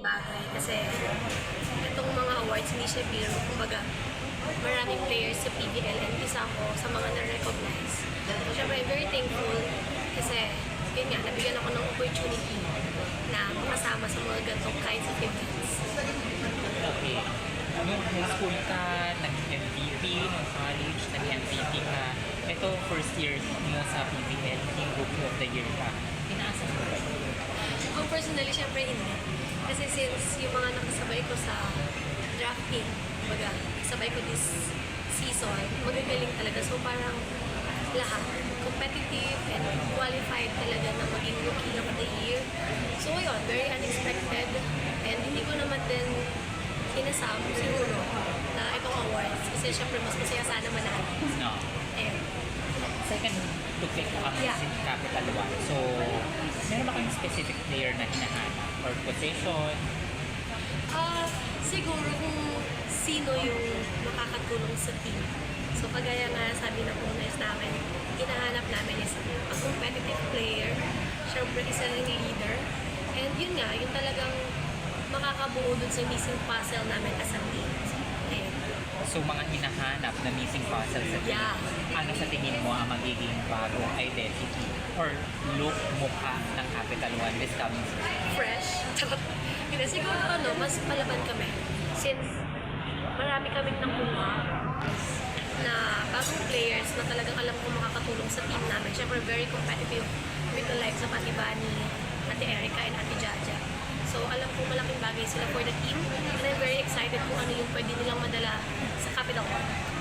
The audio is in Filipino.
bagay kasi itong mga awards hindi siya biro. Kumbaga, maraming players sa PBL and isa ako sa mga na-recognize. So, syempre, I'm very thankful kasi yun nga, nabigyan ako ng opportunity na makasama sa mga ganitong kinds of events. Okay. Nung high school ka, nag-MVP, nung college, nag-MVP ka. Ito, first year mo sa PBL, naging Rookie of the Year ka. Inaasam mo ba yun? Kung personally, syempre hindi. Kasi since yung mga nakasabay ko sa drafting, baga, kasabay ko this season, magagaling talaga. So parang lahat, competitive and qualified talaga na maging Rookie of the Year. So yun, very unexpected. And hindi ko naman din inasam siguro na itong awards. Kasi syempre mas masaya sana manalo. No. Ayun. Second to pick up Yeah. in Capital One. So, meron ba kayong specific player na hinahanap? Or position? Siguro kung sino yung makakatulong sa team. So, kagaya nga sabi ng owners namin, hinahanap namin is a competitive player, syempre isa ring leader, and yun nga, yung talagang makakabuo dun sa missing puzzle namin as a team. Ayun. So, mga hinahanap na missing puzzle sa team. Yeah. Ano sa tingin mo ang magiging bagong identity or look mukha ng Capital One this coming season? Fresh. Hindi, siguro mas palaban kami. Since marami kaming nakuha na bagong players na talagang alam ko makakatulong sa team namin. Siyempre, very competitive with the likes of Ate Bani, Ate Erica, and Ate Jaja. So, alam ko malaking bagay sila for the team. And I'm very excited kung ano yung pwede nilang madala sa Capital One.